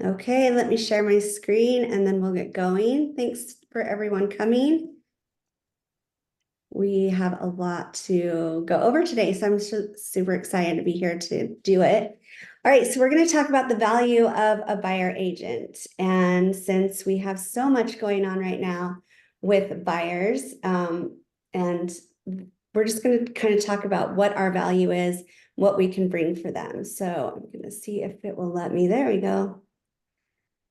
Okay, let me share my screen and then we'll get going. Thanks for everyone coming. We have a lot to go over today, so I'm super excited to be here to do it. All right, so we're going to talk about the value of a buyer agent. And since we have so much going on right now with buyers, and we're just going to kind of talk about what our value is, what we can bring for them. So I'm going to see if it will let me. There we go.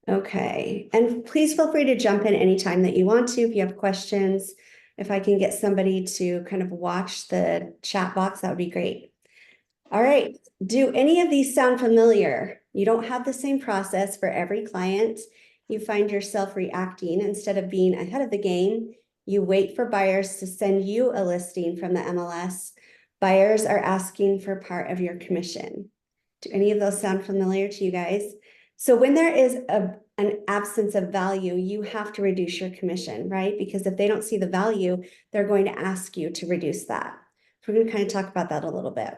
Okay, and please feel free to jump in anytime that you want to if you have questions. If I can get somebody to kind of watch the chat box, that would be great. All right, do any of these sound familiar? You don't have the same process for every client. You find yourself reacting instead of being ahead of the game. You wait for buyers to send you a listing from the MLS. Buyers are asking for part of your commission. Do any of those sound familiar to you guys? So when there is an absence of value, you have to reduce your commission, right? Because if they don't see the value, they're going to ask you to reduce that. So we're going to kind of talk about that a little bit.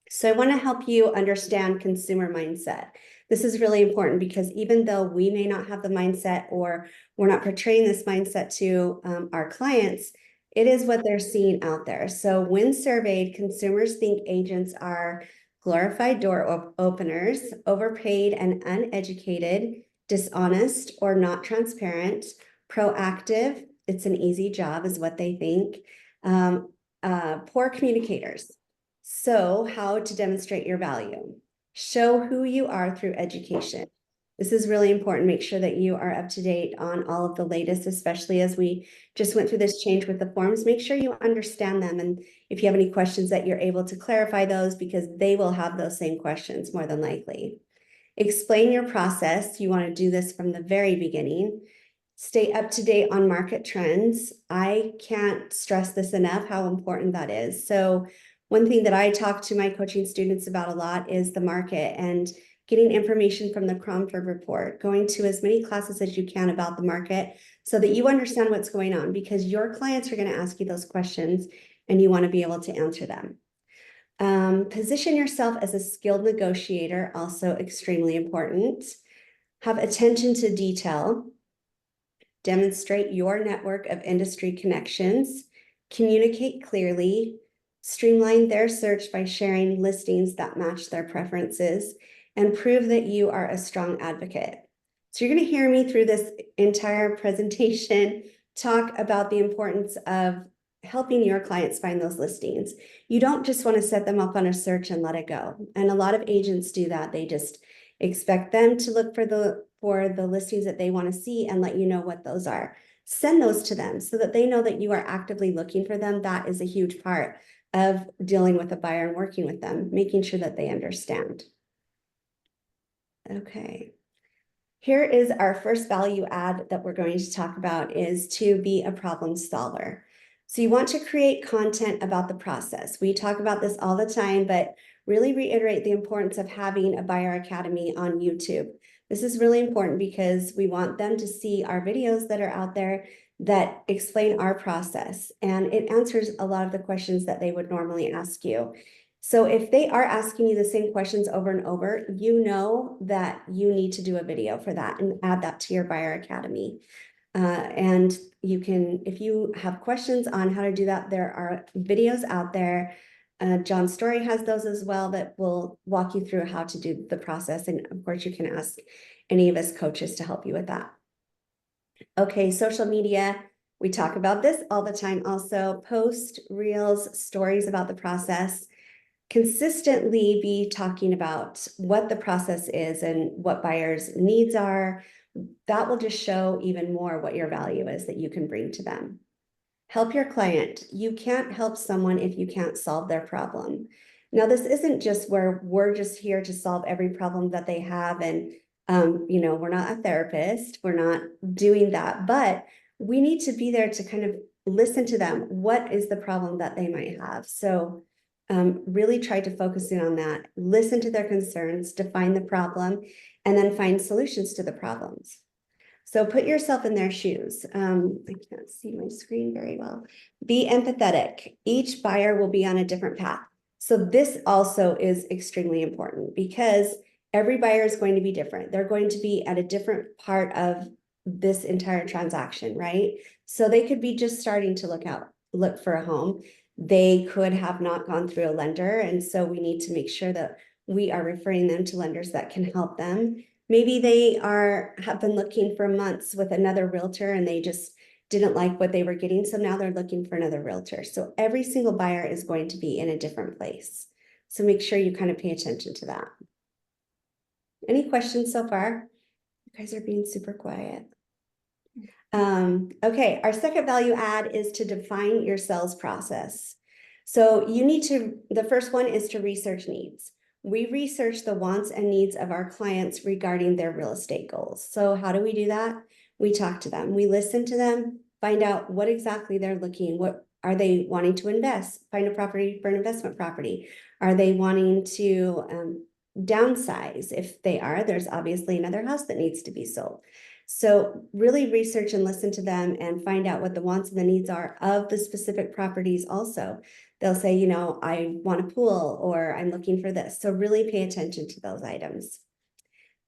So I want to help you understand consumer mindset. This is really important because even though we may not have the mindset or we're not portraying this mindset to our clients, it is what they're seeing out there. So when surveyed, consumers think agents are glorified door openers, overpaid and uneducated, dishonest or not transparent, proactive, it's an easy job is what they think, poor communicators. So, how to demonstrate your value? Show who you are through education. This is really important. Make sure that you are up to date on all of the latest, especially as we just went through this change with the forms. Make sure you understand them. And if you have any questions, that you're able to clarify those because they will have those same questions more than likely. Explain your process. You want to do this from the very beginning. Stay up to date on market trends. I can't stress this enough, how important that is. So one thing that I talk to my coaching students about a lot is the market and getting information from the Cromford report, going to as many classes as you can about the market so that you understand what's going on because your clients are going to ask you those questions and you want to be able to answer them. Position yourself as a skilled negotiator, also extremely important. Have attention to detail. Demonstrate your network of industry connections. Communicate clearly. Streamline their search by sharing listings that match their preferences. And prove that you are a strong advocate. So you're going to hear me through this entire presentation talk about the importance of helping your clients find those listings. You don't just want to set them up on a search and let it go. And a lot of agents do that. They just expect them to look for the listings that they want to see and let you know what those are. Send those to them so that they know that you are actively looking for them. That is a huge part of dealing with a buyer and working with them, making sure that they understand. Okay. Here is our first value add that we're going to talk about is to be a problem solver. So you want to create content about the process. We talk about this all the time, but really reiterate the importance of having a Buyer Academy on YouTube. This is really important because we want them to see our videos that are out there that explain our process, and it answers a lot of the questions that they would normally ask you. So if they are asking you the same questions over and over, you know that you need to do a video for that and add that to your Buyer Academy. And you can, if you have questions on how to do that, there are videos out there. John Story has those as well that will walk you through how to do the process. And of course, you can ask any of us coaches to help you with that. Okay, social media. We talk about this all the time also. Post reels, stories about the process. Consistently be talking about what the process is and what buyers' needs are. That will just show even more what your value is that you can bring to them. Help your client. You can't help someone if you can't solve their problem. Now, this isn't just where we're just here to solve every problem that they have. And, we're not a therapist. We're not doing that. But we need to be there to kind of listen to them. What is the problem that they might have? So really try to focus in on that, listen to their concerns, define the problem, and then find solutions to the problems. So put yourself in their shoes. I can't see my screen very well. Be empathetic. Each buyer will be on a different path. So this also is extremely important because every buyer is going to be different. They're going to be at a different part of this entire transaction, right? So they could be just starting to look for a home. They could have not gone through a lender. And so we need to make sure that we are referring them to lenders that can help them. Maybe they have been looking for months with another realtor and they just didn't like what they were getting. So now they're looking for another realtor. So every single buyer is going to be in a different place. So make sure you kind of pay attention to that. Any questions so far? You guys are being super quiet. Okay, our second value add is to define your sales process. So the first one is to research needs. We research the wants and needs of our clients regarding their real estate goals. So how do we do that? We talk to them, we listen to them, find out what exactly they're looking, what are they wanting to invest, find a property for an investment property. Are they wanting to downsize? If they are, there's obviously another house that needs to be sold. So really research and listen to them and find out what the wants and the needs are of the specific properties also. They'll say, you know, I want a pool or I'm looking for this. So really pay attention to those items.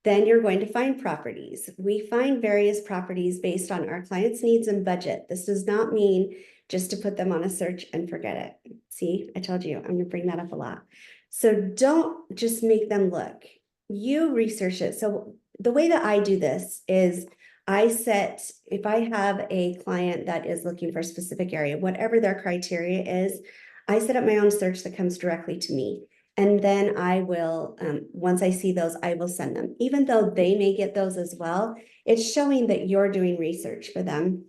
Then you're going to find properties. We find various properties based on our client's needs and budget. This does not mean just to put them on a search and forget it. See, I told you, I'm going to bring that up a lot. So don't just make them look. You research it. So the way that I do this is if I have a client that is looking for a specific area, whatever their criteria is, I set up my own search that comes directly to me. And then I will, once I see those, I will send them. Even though they may get those as well, it's showing that you're doing research for them.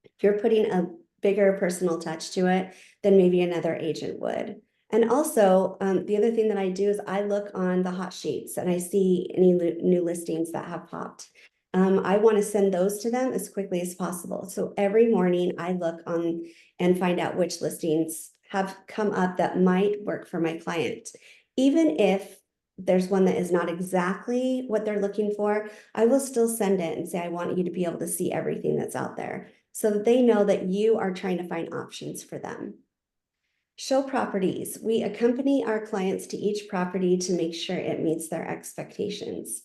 If you're putting a bigger personal touch to it than maybe another agent would. And also, the other thing that I do is I look on the hot sheets and I see any new listings that have popped. I want to send those to them as quickly as possible. So every morning I look on and find out which listings have come up that might work for my client. Even if there's one that is not exactly what they're looking for, I will still send it and say, I want you to be able to see everything that's out there so that they know that you are trying to find options for them. Show properties. We accompany our clients to each property to make sure it meets their expectations.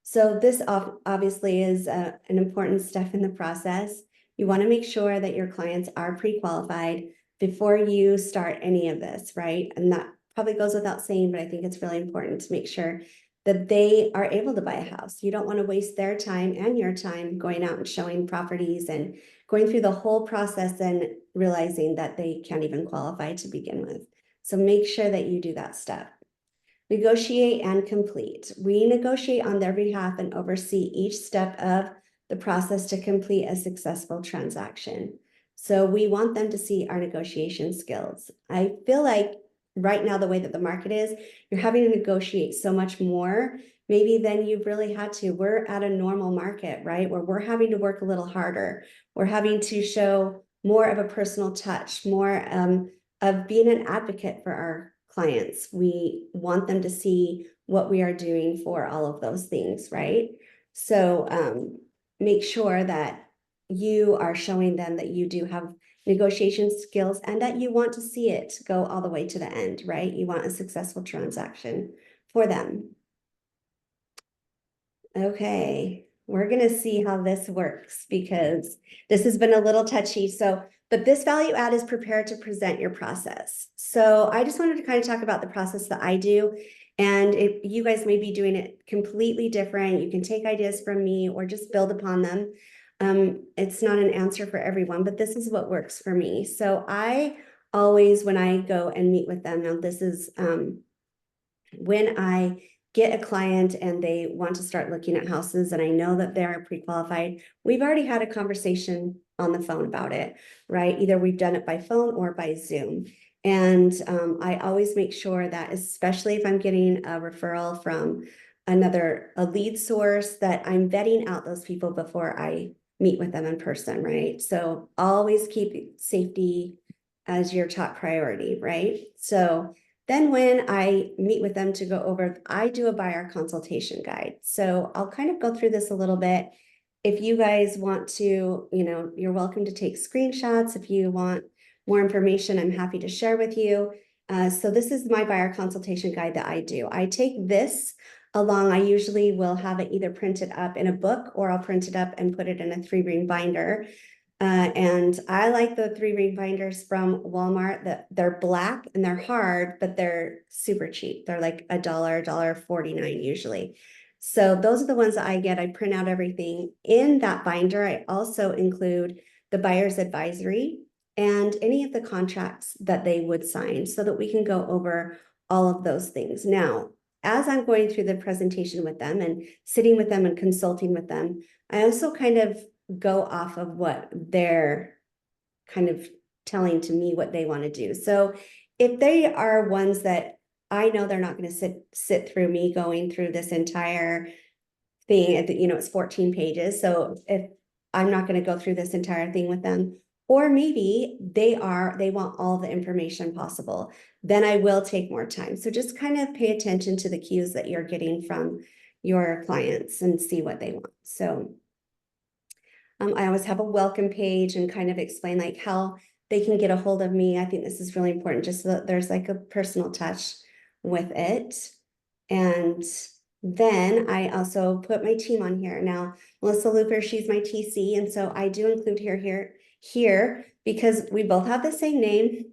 So this obviously is an important step in the process. You want to make sure that your clients are pre-qualified before you start any of this, right? And that probably goes without saying, but I think it's really important to make sure that they are able to buy a house. You don't want to waste their time and your time going out and showing properties and going through the whole process and realizing that they can't even qualify to begin with. So make sure that you do that step. Negotiate and complete. We negotiate on their behalf and oversee each step of the process to complete a successful transaction. So we want them to see our negotiation skills. I feel like right now, the way that the market is, you're having to negotiate so much more maybe than you've really had to. We're at a normal market, right? Where we're having to work a little harder. We're having to show more of a personal touch, more of being an advocate for our clients. We want them to see what we are doing for all of those things, right? So make sure that you are showing them that you do have negotiation skills and that you want to see it go all the way to the end, right? You want a successful transaction for them. Okay, we're going to see how this works because this has been a little touchy. But this value add is prepared to present your process. So I just wanted to kind of talk about the process that I do. And if you guys may be doing it completely different, you can take ideas from me or just build upon them. It's not an answer for everyone, but this is what works for me. So I always, when I go and meet with them, now this is when I get a client and they want to start looking at houses and I know that they're pre-qualified, we've already had a conversation on the phone about it, right? Either we've done it by phone or by Zoom. And I always make sure that, especially if I'm getting a referral from a lead source, that I'm vetting out those people before I meet with them in person, right? So always keep safety as your top priority, right? So then when I meet with them to go over, I do a buyer consultation guide. So I'll kind of go through this a little bit. If you guys want to, you're welcome to take screenshots. If you want more information, I'm happy to share with you. So this is my buyer consultation guide that I do. I take this along. I usually will have it either printed up in a book or I'll print it up and put it in a 3-ring binder. And I like the 3-ring binders from Walmart that they're black and they're hard, but they're super cheap. They're like $1.49 usually. So those are the ones that I get. I print out everything in that binder. I also include the buyer's advisory and any of the contracts that they would sign so that we can go over all of those things. Now, as I'm going through the presentation with them and sitting with them and consulting with them, I also kind of go off of what they're kind of telling to me what they want to do. So if they are ones that I know they're not going to sit through me going through this entire thing, it's 14 pages. So if I'm not going to go through this entire thing with them, or maybe they want all the information possible, then I will take more time. So just kind of pay attention to the cues that you're getting from your clients and see what they want. So I always have a welcome page and kind of explain like how they can get a hold of me. I think this is really important, just so that there's like a personal touch with it. And then I also put my team on here. Now, Melissa Looper, she's my TC. And so I do include here, because we both have the same name.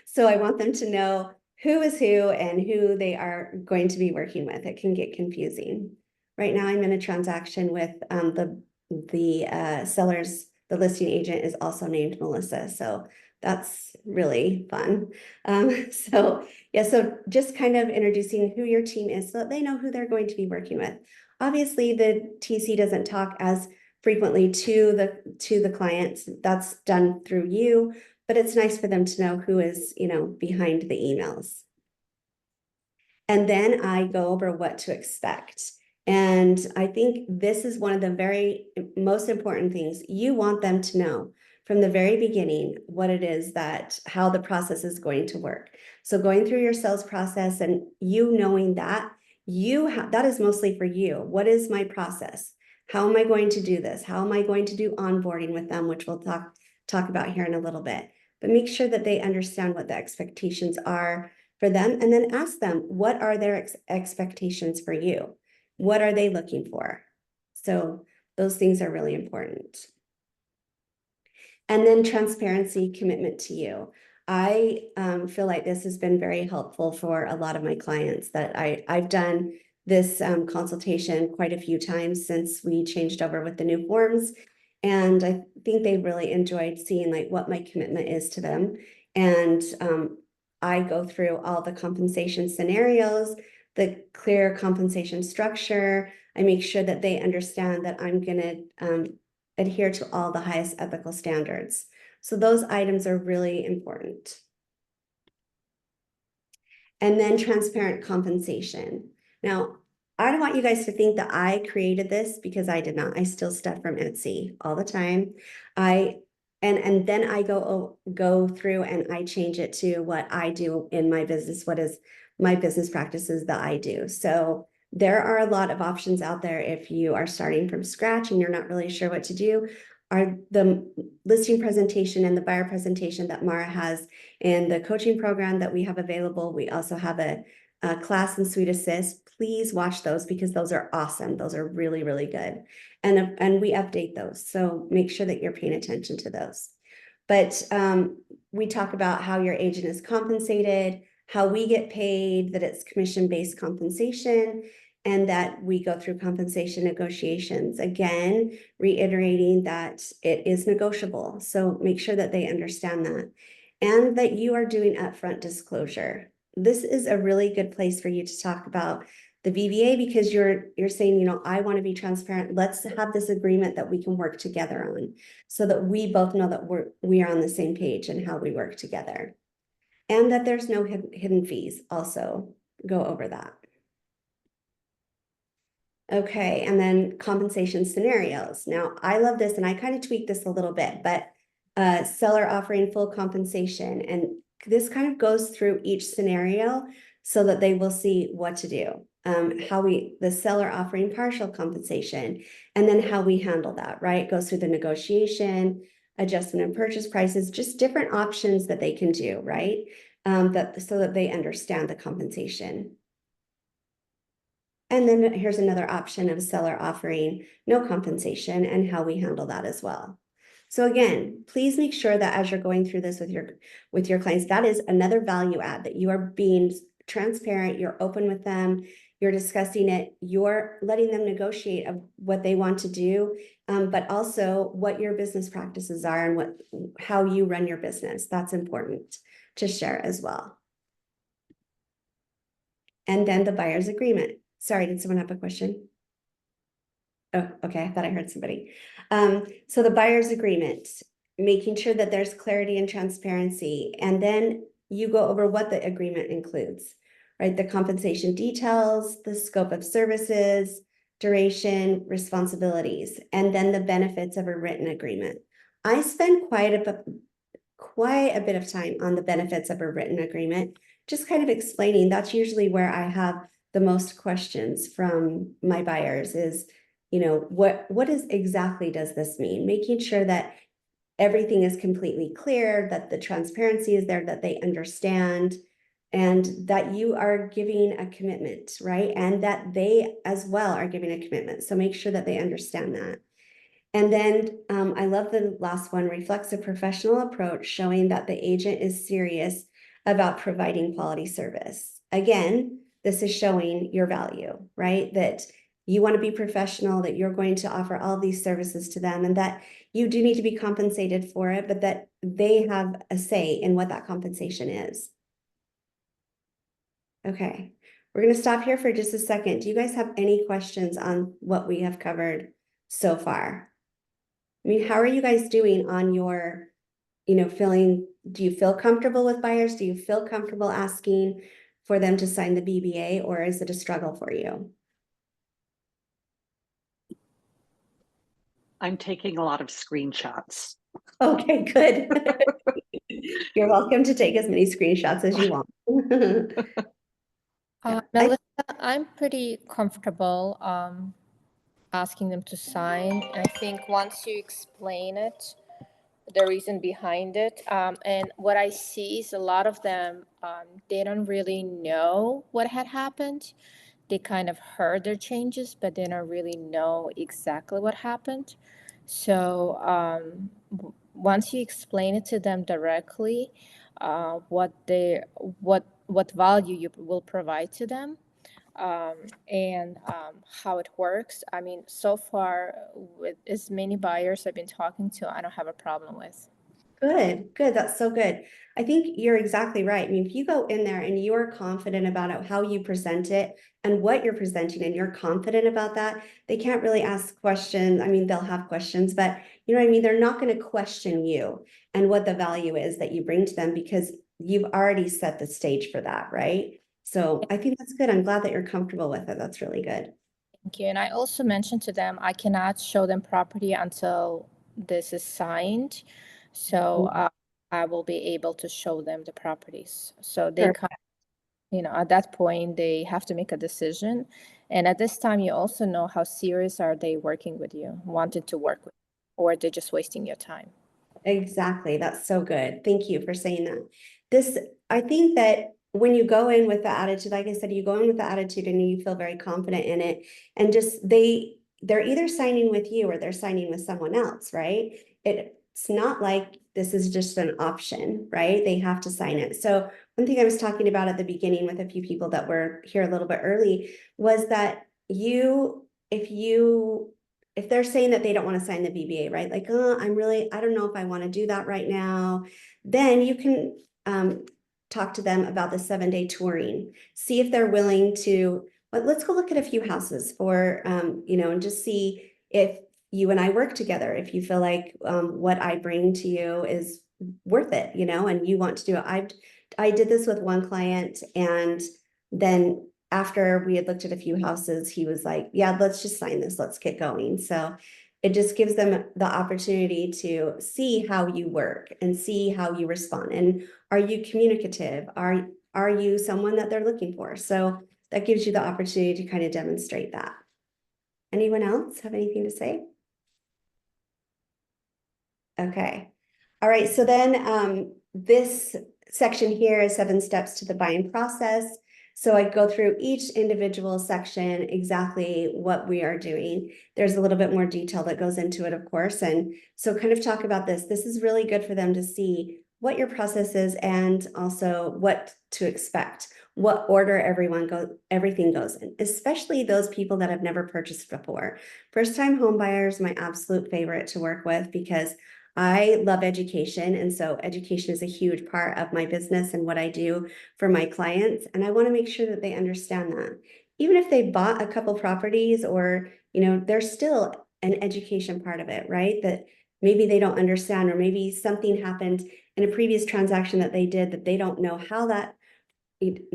So I want them to know who is who and who they are going to be working with. It can get confusing. Right now I'm in a transaction with the sellers, the listing agent is also named Melissa. So that's really fun. So just kind of introducing who your team is so that they know who they're going to be working with. Obviously, the TC doesn't talk as frequently to the clients. That's done through you, but it's nice for them to know who is, behind the emails. And then I go over what to expect. And I think this is one of the very most important things. You want them to know from the very beginning what it is how the process is going to work. So going through your sales process and you knowing that that is mostly for you. What is my process? How am I going to do this? How am I going to do onboarding with them, which we'll talk about here in a little bit. But make sure that they understand what the expectations are for them, and then ask them, what are their expectations for you? What are they looking for? So those things are really important. And then transparency, commitment to you. I feel like this has been very helpful for a lot of my clients that I've done this consultation quite a few times since we changed over with the new forms. And I think they really enjoyed seeing like what my commitment is to them. And I go through all the compensation scenarios, the clear compensation structure. I make sure that they understand that I'm going to adhere to all the highest ethical standards. So those items are really important. And then transparent compensation. Now, I don't want you guys to think that I created this, because I did not. I steal stuff from Etsy all the time. And then I go through and I change it to what I do in my business. What is my business practices that I do? So there are a lot of options out there if you are starting from scratch and you're not really sure what to do. Are the listing presentation and the buyer presentation that Mara has in the coaching program that we have available. We also have a class in Sweet Assist. Please watch those because those are awesome. Those are really, really good. And we update those. So make sure that you're paying attention to those. But we talk about how your agent is compensated, how we get paid, that it's commission-based compensation, and that we go through compensation negotiations. Again, reiterating that it is negotiable. So make sure that they understand that. And that you are doing upfront disclosure. This is a really good place for you to talk about the VBA, because you're saying, I want to be transparent. Let's have this agreement that we can work together on so that we both know that we are on the same page and how we work together. And that there's no hidden fees. Also go over that. Okay, and then compensation scenarios. Now, I love this, and I kind of tweak this a little bit, but seller offering full compensation. And this kind of goes through each scenario so that they will see what to do. The seller offering partial compensation, and then how we handle that, right? It goes through the negotiation, adjustment in purchase prices, just different options that they can do, right? So that they understand the compensation. And then here's another option of seller offering no compensation and how we handle that as well. So again, please make sure that as you're going through this with your clients, that is another value add, that you are being transparent, you're open with them, you're discussing it, you're letting them negotiate of what they want to do, but also what your business practices are and how you run your business. That's important to share as well. And then the buyer's agreement. Sorry, did someone have a question? Oh, okay, I thought I heard somebody. So the buyer's agreement, making sure that there's clarity and transparency, and then you go over what the agreement includes, right? The compensation details, the scope of services, duration, responsibilities, and then the benefits of a written agreement. I spend quite a bit of time on the benefits of a written agreement, just kind of explaining. That's usually where I have the most questions from my buyers is, what is exactly does this mean? Making sure that everything is completely clear, that the transparency is there, that they understand, and that you are giving a commitment, right? And that they as well are giving a commitment. So make sure that they understand that. And then I love the last one, reflects a professional approach, showing that the agent is serious about providing quality service. Again, this is showing your value, right? That you want to be professional, that you're going to offer all these services to them, and that you do need to be compensated for it, but that they have a say in what that compensation is. Okay, we're going to stop here for just a second. Do you guys have any questions on what we have covered so far? I mean, how are you guys doing on your, do you feel comfortable with buyers? Do you feel comfortable asking for them to sign the BBA, or is it a struggle for you? I'm taking a lot of screenshots. Okay, good. You're welcome to take as many screenshots as you want. Yeah, Melissa, I'm pretty comfortable asking them to sign. I think once you explain it, the reason behind it, and what I see is a lot of them, they don't really know what had happened. They kind of heard their changes, but they don't really know exactly what happened. So once you explain it to them directly, what they what value you will provide to them, and how it works. I mean, so far with as many buyers I've been talking to, I don't have a problem with. good, good. That's so good. I think you're exactly right. I mean, if you go in there and you're confident about it, how you present it and what you're presenting, and you're confident about that, they can't really ask questions. I mean, they'll have questions, but you know what I mean? They're not going to question you and what the value is that you bring to them, because you've already set the stage for that, right? So I think that's good. I'm glad that you're comfortable with it. That's really good. Thank you. And I also mentioned to them I cannot show them property until this is signed. So I will be able to show them the properties. So they Perfect. come, at that point they have to make a decision. And at this time, you also know how serious are they working with you, wanted to work with, or they're just wasting your time. Exactly. That's so good. Thank you for saying that. I think that when you go in with the attitude, like I said, you go in with the attitude and you feel very confident in it, and just they're either signing with you or they're signing with someone else, right? It's not like this is just an option, right? They have to sign it. So one thing I was talking about at the beginning with a few people that were here a little bit early was that if they're saying that they don't want to sign the BBA, right? Like, I don't know if I want to do that right now. Then you can talk to them about the 7-day touring. See if they're willing to, but let's go look at a few houses for, and just see if you and I work together. If you feel like what I bring to you is worth it, and you want to do it. I did this with one client, and then after we had looked at a few houses, he was like, yeah, let's just sign this. Let's get going. So it just gives them the opportunity to see how you work and see how you respond. And are you communicative? Are you someone that they're looking for? So that gives you the opportunity to kind of demonstrate that. Anyone else have anything to say? Okay. All right. So then this section here is 7 steps to the buying process. So I go through each individual section, exactly what we are doing. There's a little bit more detail that goes into it, of course. And so kind of talk about this. This is really good for them to see what your process is and also what to expect, what order everything goes in, especially those people that have never purchased before. First-time home buyers, my absolute favorite to work with because I love education. And so education is a huge part of my business and what I do for my clients. And I want to make sure that they understand that. Even if they bought a couple properties or, there's still an education part of it, right? That maybe they don't understand, or maybe something happened in a previous transaction that they did that they don't know how that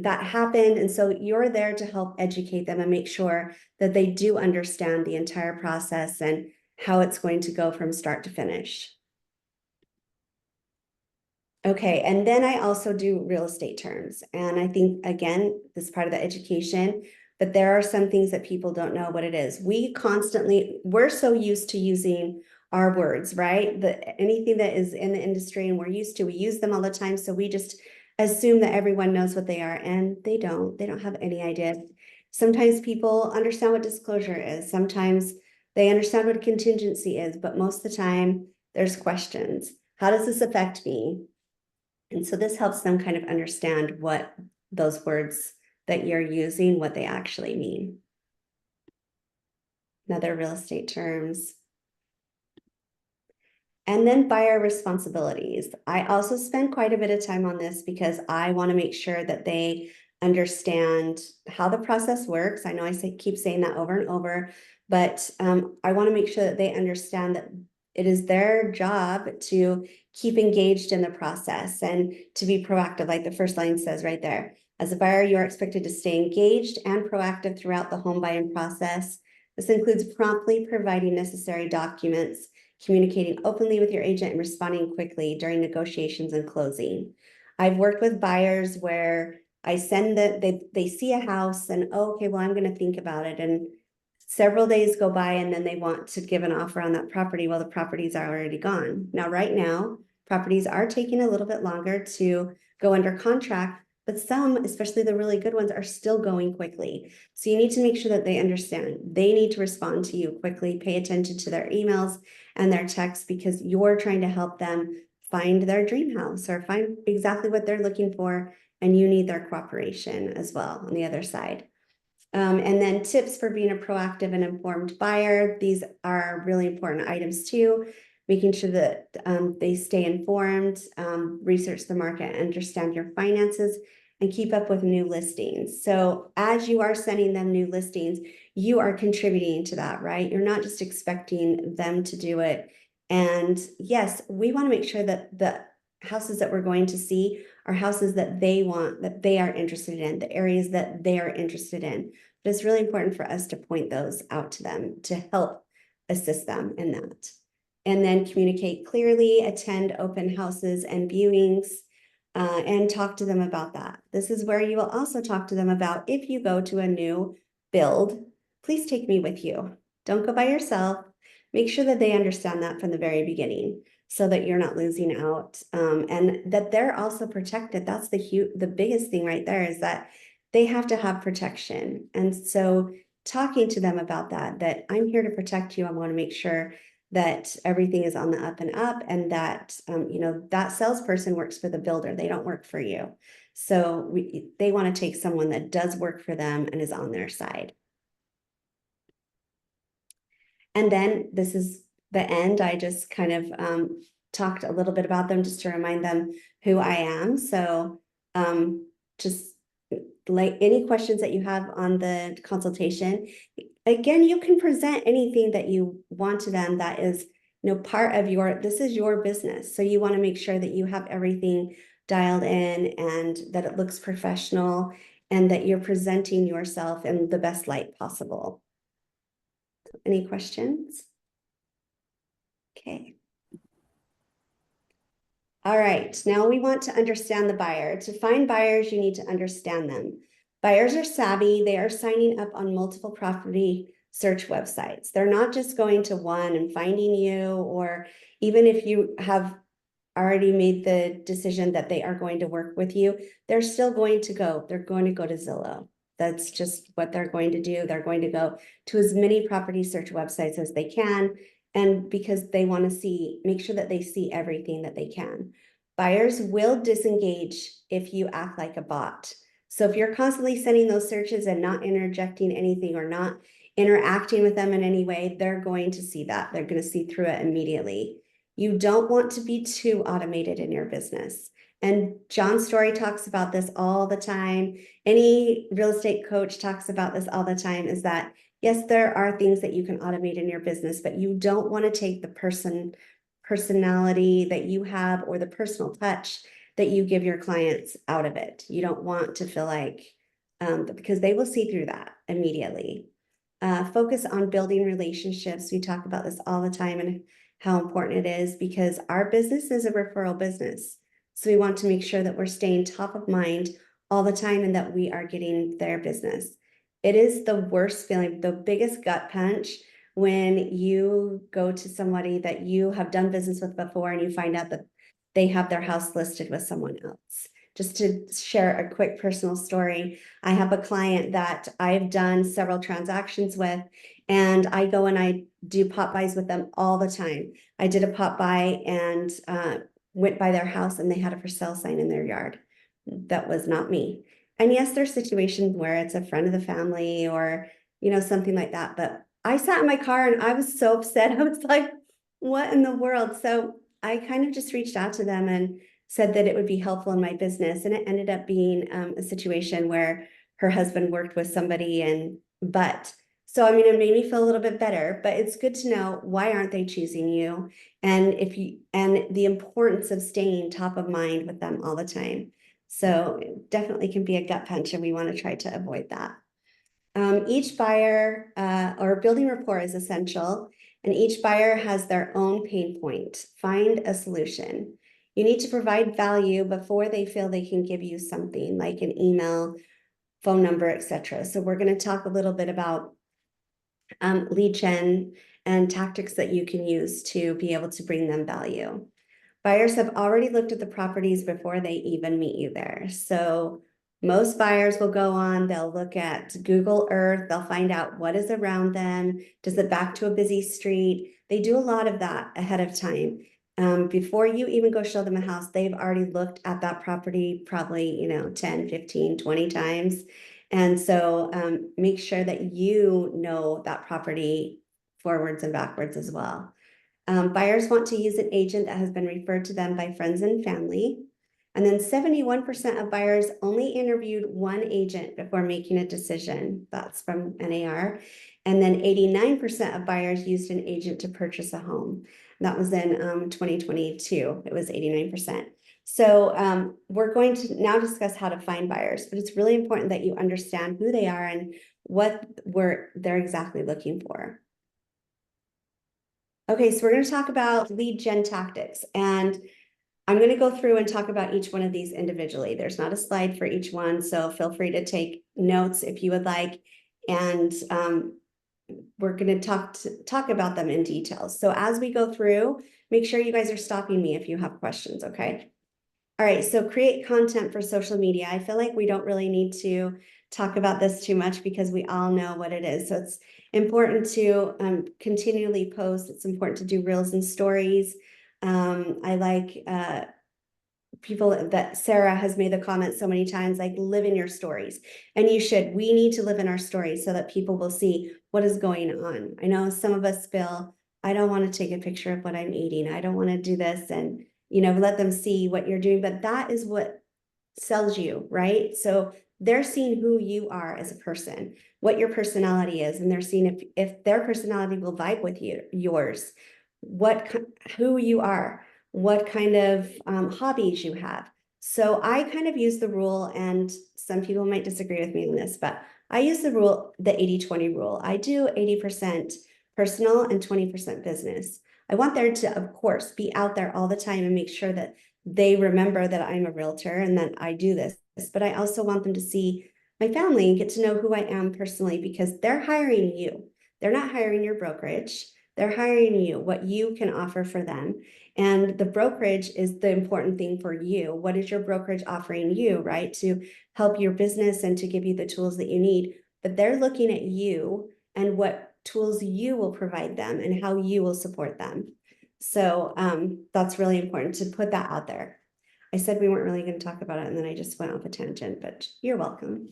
happened. And so you're there to help educate them and make sure that they do understand the entire process and how it's going to go from start to finish. Okay, and then I also do real estate terms. And I think, again, this is part of the education, but there are some things that people don't know what it is. We're so used to using our words, right? Anything that is in the industry and we use them all the time. So we just assume that everyone knows what they are, and they don't have any idea. Sometimes people understand what disclosure is. Sometimes they understand what a contingency is, but most of the time there's questions. How does this affect me? And so this helps them kind of understand what those words that you're using, what they actually mean. Another real estate terms. And then buyer responsibilities. I also spend quite a bit of time on this because I want to make sure that they understand how the process works. I know keep saying that over and over, but I want to make sure that they understand that it is their job to keep engaged in the process and to be proactive, like the first line says right there. As a buyer, you are expected to stay engaged and proactive throughout the home buying process. This includes promptly providing necessary documents, communicating openly with your agent, and responding quickly during negotiations and closing. I've worked with buyers where I send they see a house and, oh, okay, well, I'm going to think about it. And several days go by and then they want to give an offer on that property. Well, the properties are already gone. Now, right now, properties are taking a little bit longer to go under contract, but some, especially the really good ones, are still going quickly. So you need to make sure that they understand. They need to respond to you quickly, pay attention to their emails and their texts, because you're trying to help them find their dream house or find exactly what they're looking for. And you need their cooperation as well on the other side. And then tips for being a proactive and informed buyer. These are really important items too. Making sure that they stay informed, research the market, understand your finances, and keep up with new listings. So as you are sending them new listings, you are contributing to that, right? You're not just expecting them to do it. And yes, we want to make sure that the houses that we're going to see are houses that they want, that they are interested in, the areas that they are interested in. But it's really important for us to point those out to them to help assist them in that. And then communicate clearly, attend open houses and viewings, and talk to them about that. This is where you will also talk to them about, if you go to a new build, please take me with you. Don't go by yourself. Make sure that they understand that from the very beginning, so that you're not losing out, and that they're also protected. That's the biggest thing right there, is that they have to have protection. And so talking to them about that I'm here to protect you. I want to make sure that everything is on the up and up, and that, that salesperson works for the builder. They don't work for you. So they want to take someone that does work for them and is on their side. And then this is the end. I just kind of talked a little bit about them just to remind them who I am. So just like any questions that you have on the consultation, again, you can present anything that you want to them that is, part of this is your business. So you want to make sure that you have everything dialed in and that it looks professional and that you're presenting yourself in the best light possible. Any questions? Okay. All right, now we want to understand the buyer. To find buyers, you need to understand them. Buyers are savvy. They are signing up on multiple property search websites. They're not just going to one and finding you, or even if you already made the decision that they are going to work with you, they're still going to go. They're going to go to Zillow. That's just what they're going to do. They're going to go to as many property search websites as they can. And because they want to make sure that they see everything that they can. Buyers will disengage if you act like a bot. So if you're constantly sending those searches and not interjecting anything or not interacting with them in any way, they're going to see that. They're going to see through it immediately. You don't want to be too automated in your business. And John Story talks about this all the time. Any real estate coach talks about this all the time, is that yes, there are things that you can automate in your business, but you don't want to take the personality that you have or the personal touch that you give your clients out of it. You don't want to feel like, because they will see through that immediately. Focus on building relationships. We talk about this all the time and how important it is, because our business is a referral business. So we want to make sure that we're staying top of mind all the time and that we are getting their business. It is the worst feeling, the biggest gut punch, when you go to somebody that you have done business with before and you find out that they have their house listed with someone else. Just to share a quick personal story, I have a client that I've done several transactions with, and I go and I do pop bys with them all the time. I did a pop by and went by their house, and they had a for sale sign in their yard. That was not me. And yes, there's situations where it's a friend of the family or, something like that. But I sat in my car and I was so upset. I was like, what in the world? So I kind of just reached out to them and said that it would be helpful in my business. And it ended up being a situation where her husband worked with somebody so, it made me feel a little bit better, but it's good to know, why aren't they choosing you? And the importance of staying top of mind with them all the time. So it definitely can be a gut punch, and we want to try to avoid that. Each buyer or building rapport is essential, and each buyer has their own pain point. Find a solution. You need to provide value before they feel they can give you something like an email, phone number, etc. So we're going to talk a little bit about lead gen and tactics that you can use to be able to bring them value. Buyers have already looked at the properties before they even meet you there. So most buyers will go on, they'll look at Google Earth, they'll find out what is around them. Does it back to a busy street? They do a lot of that ahead of time. Before you even go show them a house, they've already looked at that property probably, 10, 15, 20 times. And so make sure that you know that property forwards and backwards as well. Buyers want to use an agent that has been referred to them by friends and family. And then 71% of buyers only interviewed one agent before making a decision. That's from NAR. And then 89% of buyers used an agent to purchase a home. That was in 2022. It was 89%. So we're going to now discuss how to find buyers, but it's really important that you understand who they are and what they're exactly looking for. Okay, so we're going to talk about lead gen tactics, and I'm going to go through and talk about each one of these individually. There's not a slide for each one, so feel free to take notes if you would like, and we're going to talk about them in detail. So as we go through, make sure you guys are stopping me if you have questions, okay? All right, so create content for social media. I feel like we don't really need to talk about this too much because we all know what it is. So it's important to continually post. It's important to do reels and stories. I like people that Sarah has made the comment so many times, like, live in your stories. And you should. We need to live in our stories so that people will see what is going on. I know some of us feel, I don't want to take a picture of what I'm eating. I don't want to do this, and let them see what you're doing, but that is what sells you, right? So they're seeing who you are as a person, what your personality is, and they're seeing if their personality will vibe with yours, who you are, what kind of hobbies you have. So I kind of use the rule, and some people might disagree with me on this, but I use the 80-20 rule. I do 80% personal and 20% business. I want there to, of course, be out there all the time and make sure that they remember that I'm a realtor and that I do this. But I also want them to see my family and get to know who I am personally, because they're hiring you. They're not hiring your brokerage. They're hiring you, what you can offer for them. And the brokerage is the important thing for you. What is your brokerage offering you, right? To help your business and to give you the tools that you need. But they're looking at you and what tools you will provide them and how you will support them. So that's really important to put that out there. I said we weren't really going to talk about it, and then I just went off a tangent, but you're welcome.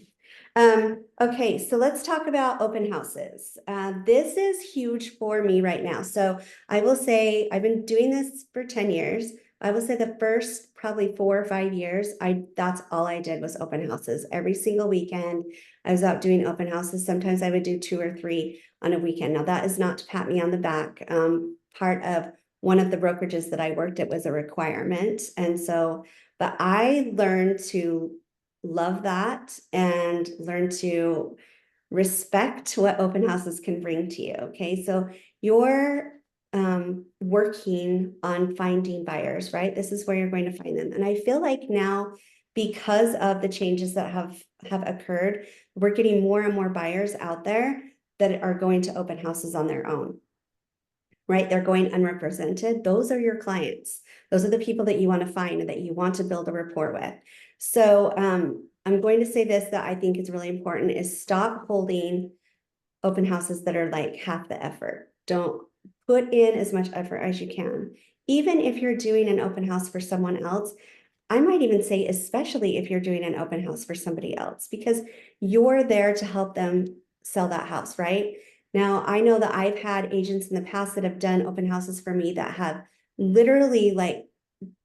Okay, so let's talk about open houses. This is huge for me right now. So I will say I've been doing this for 10 years. I will say the first probably 4 or 5 years, that's all I did was open houses. Every single weekend, I was out doing open houses. Sometimes I would do 2 or 3 on a weekend. Now that is not to pat me on the back. Part of one of the brokerages that I worked at was a requirement. And so, but I learned to love that and learn to respect what open houses can bring to you. Okay, so you're working on finding buyers, right? This is where you're going to find them. And I feel like now, because of the changes that have occurred, we're getting more and more buyers out there that are going to open houses on their own, right? They're going unrepresented. Those are your clients. Those are the people that you want to find and that you want to build a rapport with. So I'm going to say this that I think is really important is stop holding open houses that are like half the effort. Don't put in as much effort as you can. Even if you're doing an open house for someone else, I might even say, especially if you're doing an open house for somebody else, because you're there to help them sell that house, right? Now, I know that I've had agents in the past that have done open houses for me that have literally like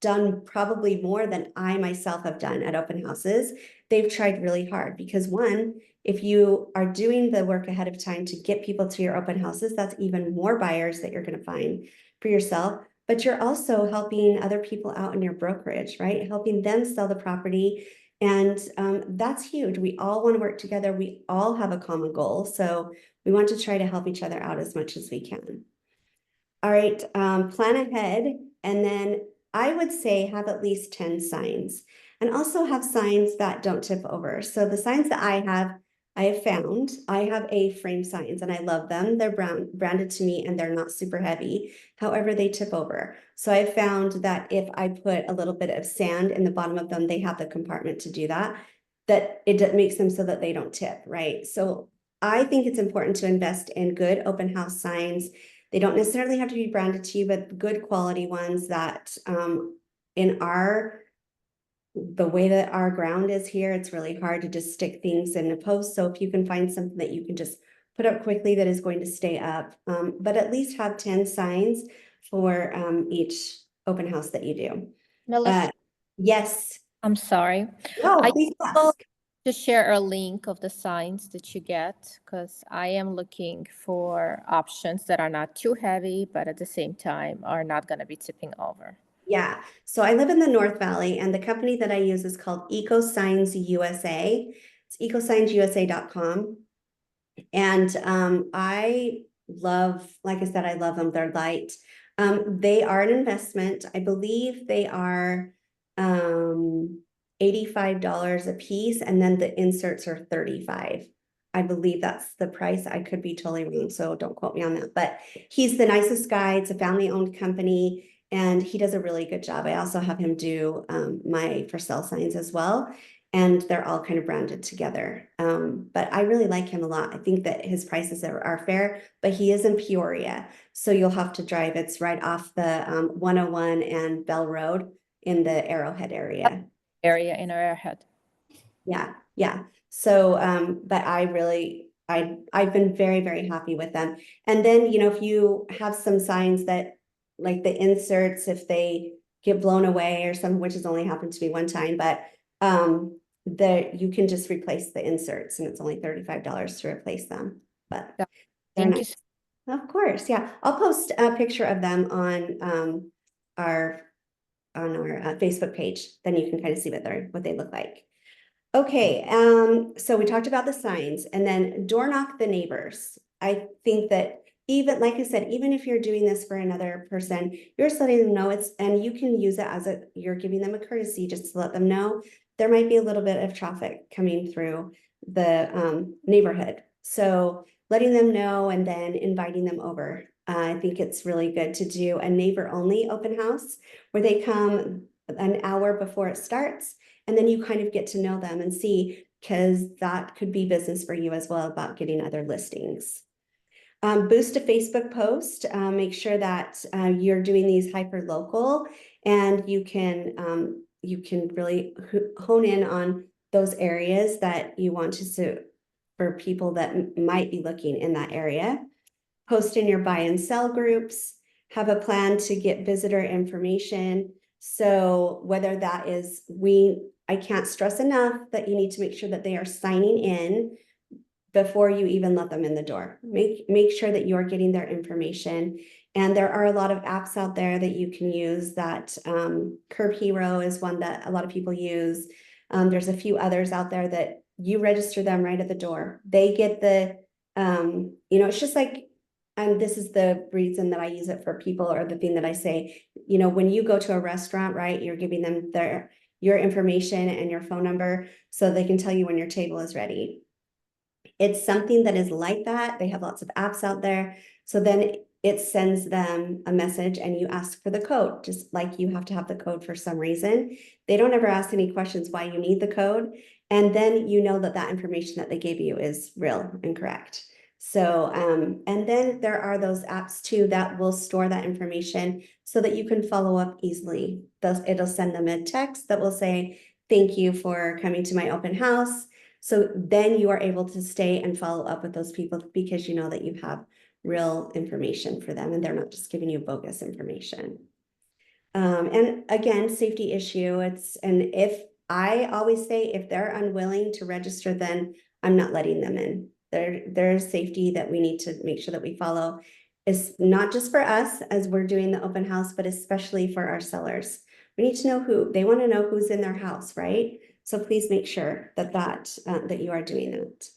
done probably more than I myself have done at open houses. They've tried really hard because one, if you are doing the work ahead of time to get people to your open houses, that's even more buyers that you're going to find for yourself. But you're also helping other people out in your brokerage, right? Helping them sell the property. And that's huge. We all want to work together. We all have a common goal. So we want to try to help each other out as much as we can. All right, plan ahead. And then I would say have at least 10 signs and also have signs that don't tip over. So the signs that I have found, I have A-frame signs and I love them. They're branded to me and they're not super heavy. However, they tip over. So I've found that if I put a little bit of sand in the bottom of them, they have the compartment to do that, that it makes them so that they don't tip, right? So I think it's important to invest in good open house signs. They don't necessarily have to be branded to you, but good quality ones that in the way that our ground is here, it's really hard to just stick things in a post. So if you can find something that you can just put up quickly that is going to stay up, but at least have 10 signs for each open house that you do. Melissa, Yes. I'm sorry. No, I please will ask. just share a link of the signs that you get because I am looking for options that are not too heavy, but at the same time are not going to be tipping over. Yeah, so I live in the North Valley and the company that I use is called EcoSigns USA. It's ecosignsusa.com. And I love, like I said, I love them. They're light. They are an investment. I believe they are $85 a piece, and then the inserts are $35. I believe that's the price. I could be totally wrong, so don't quote me on that. But he's the nicest guy. It's a family-owned company, and he does a really good job. I also have him do my for sale signs as well. And they're all kind of branded together. But I really like him a lot. I think that his prices are fair, but he is in Peoria. So you'll have to drive. It's right off the 101 and Bell Road in the Arrowhead area. In Arrowhead. Yeah, yeah. So, but I've been very, very happy with them. And then, you know, if you have some signs that like the inserts, if they get blown away or something, which has only happened to me one time, but that you can just replace the inserts and it's only $35 to replace them. But Yeah. they're Thank you. nice. Of course, yeah. I'll post a picture of them on our Facebook page. Then you can kind of see what they look like. Okay, so we talked about the signs and then door knock the neighbors. I think that even, like I said, even if you're doing this for another person, you're just letting them know and you can use it as you're giving them a courtesy just to let them know there might be a little bit of traffic coming through the neighborhood. So letting them know and then inviting them over I think it's really good to do a neighbor only open house where they come an hour before it starts, and then you kind of get to know them and see, because that could be business for you as well about getting other listings. Boost a Facebook post, make sure that you're doing these hyper local, and you can really hone in on those areas that you want to for people that might be looking in that area. Post in your buy and sell groups, have a plan to get visitor information. So whether that is, I can't stress enough that you need to make sure that they are signing in before you even let them in the door. Make sure that you're getting their information. And there are a lot of apps out there that you can use. That Curb Hero is one that a lot of people use. There's a few others out there that you register them right at the door. They get the, it's just like, and this is the reason that I use it for people, or the thing that I say, when you go to a restaurant, right, you're giving them your information and your phone number so they can tell you when your table is ready. It's something that is like that. They have lots of apps out there. So then it sends them a message and you ask for the code, just like you have to have the code for some reason. They don't ever ask any questions why you need the code. And then you know that information that they gave you is real and correct. So, and then there are those apps too that will store that information so that you can follow up easily. It'll send them a text that will say, thank you for coming to my open house. So then you are able to stay and follow up with those people because you know that you have real information for them and they're not just giving you bogus information. And again, safety issue. I always say, if they're unwilling to register, then I'm not letting them in. There's safety that we need to make sure that we follow. It's not just for us as we're doing the open house, but especially for our sellers. We need to know they want to know who's in their house, right? So please make sure that you are doing that.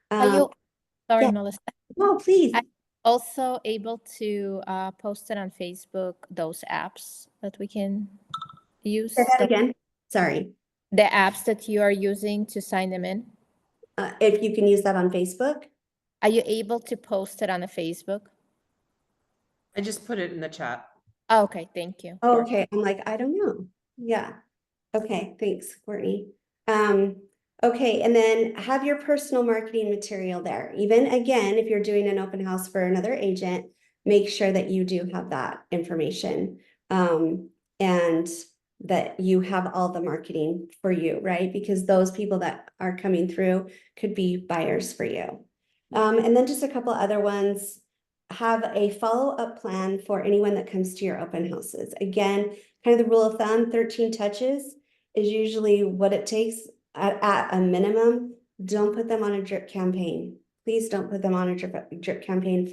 Are you, sorry, yeah. Melissa. Oh, please. I'm also able to post it on Facebook, those apps that we can use. Say that again. Sorry. The apps that you are using to sign them in. If you can use that on Facebook. Are you able to post it on the Facebook? I just put it in the chat. Oh, okay, thank you. Oh, okay, I'm like, I don't know. Yeah. Okay, thanks, Courtney. Okay, and then have your personal marketing material there. Even again, if you're doing an open house for another agent, make sure that you do have that information. And that you have all the marketing for you, right? Because those people that are coming through could be buyers for you. And then just a couple other ones. Have a follow-up plan for anyone that comes to your open houses. Again, kind of the rule of thumb, 13 touches is usually what it takes at a minimum. Don't put them on a drip campaign. Please don't put them on a drip campaign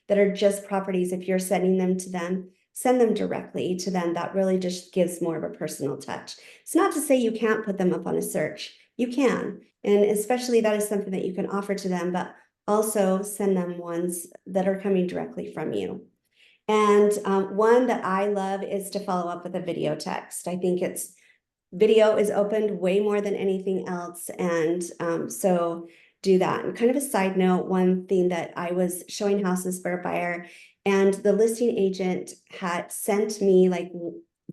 that are just properties. If you're sending them to them, send them directly to them. That really just gives more of a personal touch. It's not to say you can't put them up on a search. You can, and especially that is something that you can offer to them, but also send them ones that are coming directly from you. And one that I love is to follow up with a video text. I think video is opened way more than anything else. And so do that. And kind of a side note, one thing that I was showing houses for a buyer, and the listing agent had sent me, like,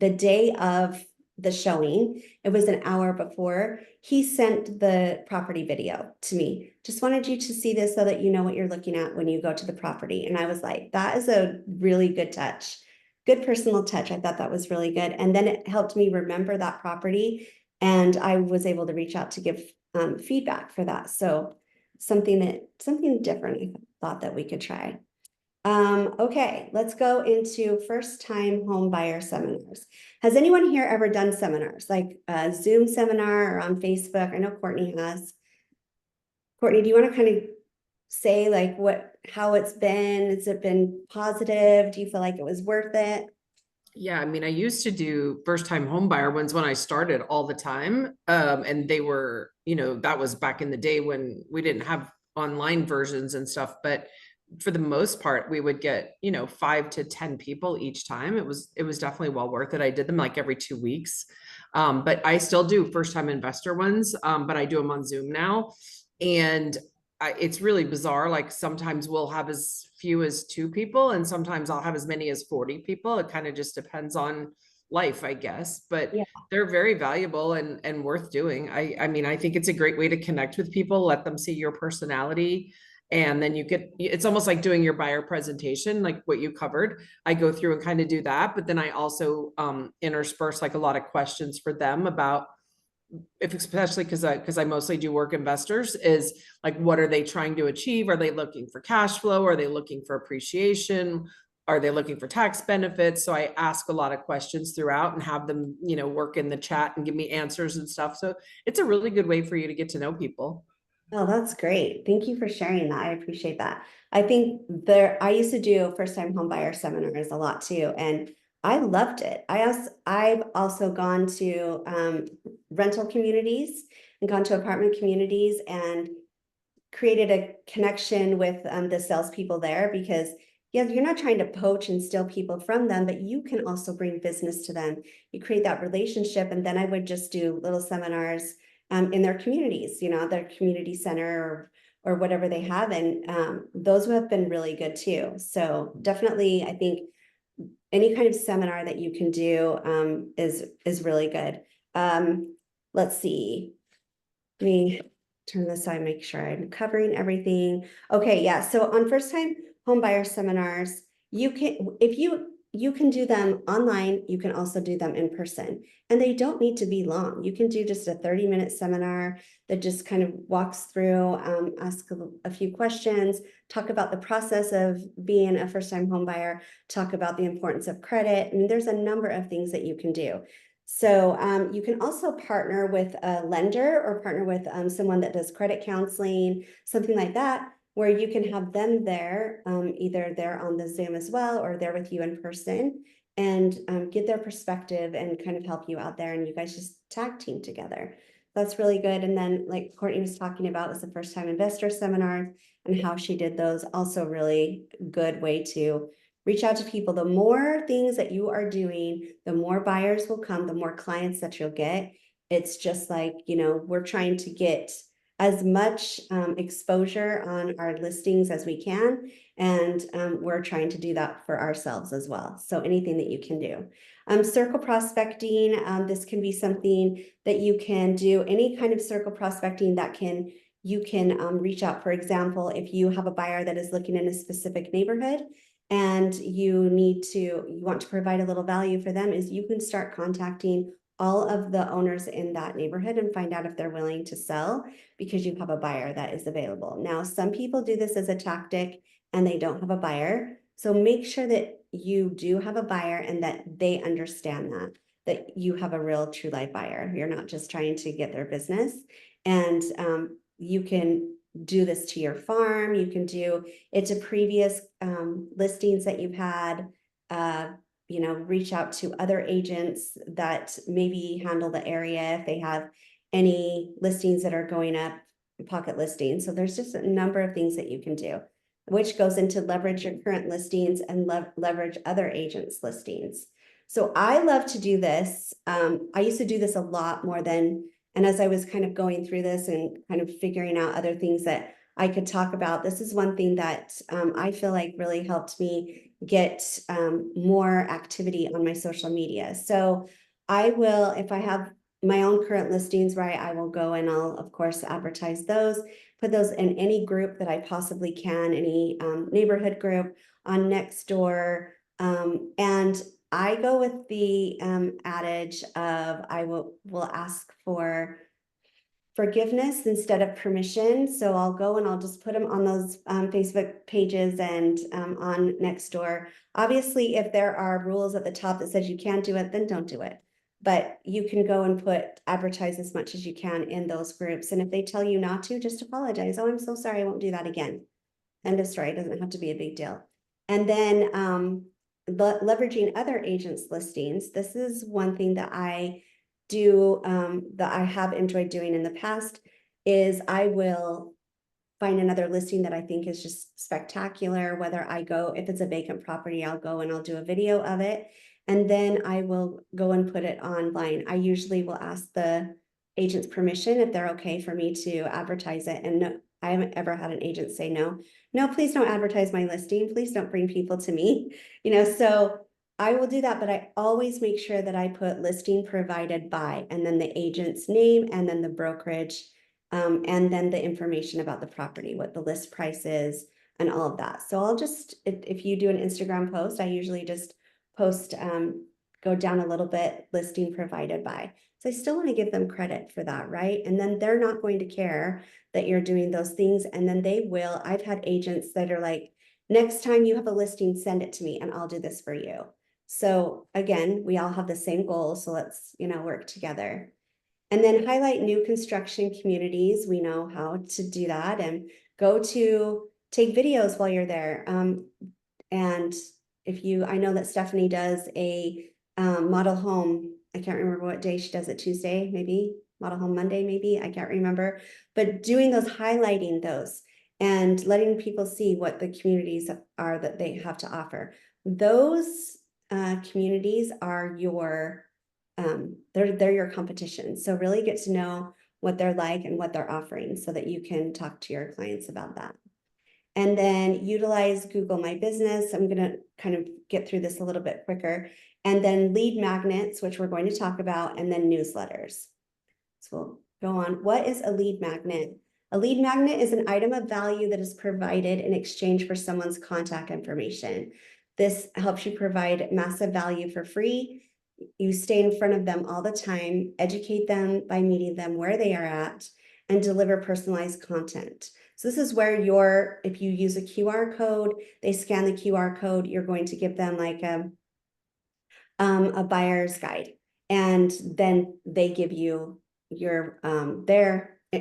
the day of the showing, it was an hour before, he sent the property video to me. Just wanted you to see this so that you know what you're looking at when you go to the property. And I was like, that is a really good touch. Good personal touch. I thought that was really good. And then it helped me remember that property. And I was able to reach out to give feedback for that. So something different I thought that we could try. Okay, let's go into first-time home buyer seminars. Has anyone here ever done seminars, like a Zoom seminar or on Facebook? I know Courtney has. Courtney, do you want to kind of say like how it's been? Has it been positive? Do you feel like it was worth it? Yeah, I mean, I used to do first-time home buyer ones when I started all the time. And they were, that was back in the day when we didn't have online versions and stuff, but for the most part, we would get, 5 to 10 people each time. It was definitely well worth it. I did them like every 2 weeks. But I still do first time investor ones, but I do them on Zoom now. And it's really bizarre. Like sometimes we'll have as few as 2 people and sometimes I'll have as many as 40 people. It kind of just depends on life, I guess, but Yeah. they're very valuable and worth doing. I mean, I think it's a great way to connect with people, let them see your personality. And then it's almost like doing your buyer presentation, like what you covered. I go through and kind of do that, but then I also intersperse like a lot of questions for them about, if especially because I mostly do work investors, is like, what are they trying to achieve? Are they looking for cash flow? Are they looking for appreciation? Are they looking for tax benefits? So I ask a lot of questions throughout and have them, work in the chat and give me answers and stuff. So it's a really good way for you to get to know people. Oh, that's great. Thank you for sharing that. I appreciate that. I think I used to do first time home buyer seminars a lot too, and I loved it. I've also gone to rental communities and gone to apartment communities and created a connection with the salespeople there, because yeah, you're not trying to poach and steal people from them, but you can also bring business to them. You create that relationship, and then I would just do little seminars in their communities, their community center or whatever they have, and those have been really good too. So definitely, I think any kind of seminar that you can do is really good. Let's see. Let me turn this side, make sure I'm covering everything. Okay, yeah. So on first time home buyer seminars, you can do them online, you can also do them in person, and they don't need to be long. You can do just a 30-minute seminar that just kind of walks through, ask a few questions, talk about the process of being a first time home buyer, talk about the importance of credit. I mean, there's a number of things that you can do. So you can also partner with a lender or partner with someone that does credit counseling, something like that, where you can have them there, either they're on the Zoom as well, or they're with you in person, and get their perspective and kind of help you out there, and you guys just tag team together. That's really good. And then like Courtney was talking about, was the first time investor seminar and how she did those. Also really good way to reach out to people. The more things that you are doing, the more buyers will come, the more clients that you'll get. It's just like, we're trying to get as much exposure on our listings as we can. And we're trying to do that for ourselves as well. So anything that you can do. Circle prospecting, this can be something that you can do, any kind of circle prospecting that you can reach out. For example, if you have a buyer that is looking in a specific neighborhood, and you want to provide a little value for them, is you can start contacting all of the owners in that neighborhood and find out if they're willing to sell because you have a buyer that is available. Now, some people do this as a tactic and they don't have a buyer. So make sure that you do have a buyer and that they understand that you have a real true life buyer. You're not just trying to get their business. And you can do this to your farm. You can do it to previous listings that you've had, reach out to other agents that maybe handle the area if they have any listings that are going up, pocket listings. So there's just a number of things that you can do, which goes into leverage your current listings and leverage other agents' listings. So I love to do this. I used to do this a lot more than, and as I was kind of going through this and kind of figuring out other things that I could talk about, this is one thing that I feel like really helped me get more activity on my social media. So I will, if I have my own current listings, right, I will go and I'll, of course, advertise those, put those in any group that I possibly can, any neighborhood group, on Nextdoor. And I go with the adage of I will ask for forgiveness instead of permission. So I'll go and I'll just put them on those Facebook pages and on Nextdoor. Obviously, if there are rules at the top that says you can't do it, then don't do it. But you can go and advertise as much as you can in those groups. And if they tell you not to, just apologize. Oh, I'm so sorry, I won't do that again. End of story. It doesn't have to be a big deal. And then leveraging other agents' listings. This is one thing that I do that I have enjoyed doing in the past, is I will find another listing that I think is just spectacular. Whether I go, if it's a vacant property, I'll go and I'll do a video of it. And then I will go and put it online. I usually will ask the agent's permission if they're okay for me to advertise it. And I haven't ever had an agent say no. No, please don't advertise my listing. Please don't bring people to me. So I will do that, but I always make sure that I put listing provided by, and then the agent's name, and then the brokerage, and then the information about the property, what the list price is, and all of that. So I'll just, if you do an Instagram post, I usually just post, go down a little bit, listing provided by. So I still want to give them credit for that, right? And then they're not going to care that you're doing those things. And then they will. I've had agents that are like, next time you have a listing, send it to me and I'll do this for you. So again, we all have the same goal. So let's, work together. And then highlight new construction communities. We know how to do that, and take videos while you're there. And I know that Stephanie does a model home. I can't remember what day she does it, Tuesday, maybe, model home Monday, maybe, I can't remember, but doing those, highlighting those and letting people see what the communities are that they have to offer. Those communities are they're your competition. So really get to know what they're like and what they're offering so that you can talk to your clients about that. And then utilize Google My Business. I'm going to kind of get through this a little bit quicker. And then lead magnets, which we're going to talk about, and then newsletters. So we'll go on. What is a lead magnet? A lead magnet is an item of value that is provided in exchange for someone's contact information. This helps you provide massive value for free. You stay in front of them all the time, educate them by meeting them where they are at, and deliver personalized content. So this is where if you use a QR code, they scan the QR code, you're going to give them like a buyer's guide, and then they give you their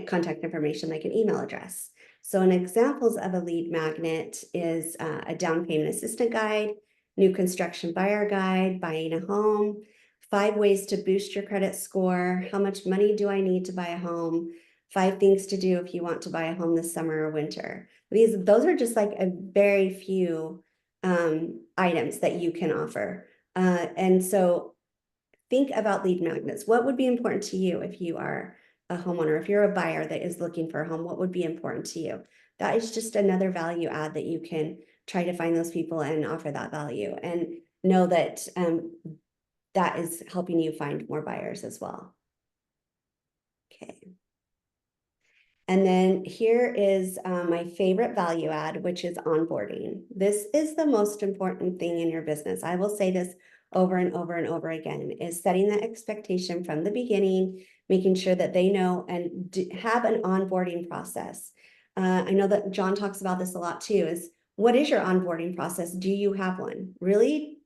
contact information, like an email address. So an examples of a lead magnet is a down payment assistant guide, new construction buyer guide, buying a home, 5 ways to boost your credit score, how much money do I need to buy a home, 5 things to do if you want to buy a home this summer or winter. Those are just like a very few items that you can offer. And so think about lead magnets. What would be important to you if you are a homeowner? If you're a buyer that is looking for a home, what would be important to you? That is just another value add that you can try to find those people and offer that value, and know that that is helping you find more buyers as well. Okay. And then here is my favorite value add, which is onboarding. This is the most important thing in your business. I will say this over and over and over again, is setting that expectation from the beginning, making sure that they know and have an onboarding process. I know that John talks about this a lot too, is what is your onboarding process? Do you have one? Really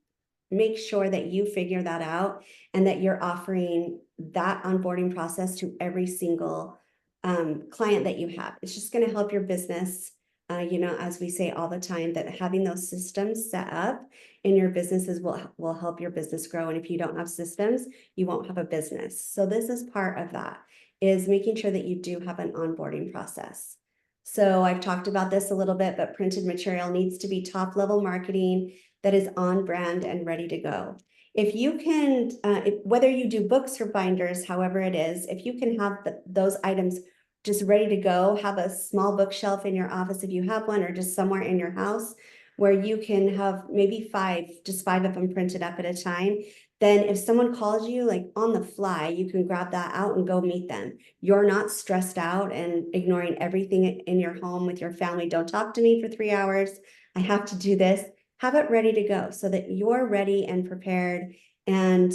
make sure that you figure that out and that you're offering that onboarding process to every single client that you have. It's just going to help your business. As we say all the time, that having those systems set up in your businesses will help your business grow. And if you don't have systems, you won't have a business. So this is part of that, is making sure that you do have an onboarding process. So I've talked about this a little bit, but printed material needs to be top level marketing that is on brand and ready to go. If you can, whether you do books or binders, however it is, if you can have those items just ready to go, have a small bookshelf in your office if you have one, or just somewhere in your house where you can have maybe 5 of them printed up at a time. Then if someone calls you like on the fly, you can grab that out and go meet them. You're not stressed out and ignoring everything in your home with your family. Don't talk to me for 3 hours. I have to do this. Have it ready to go so that you're ready and prepared, and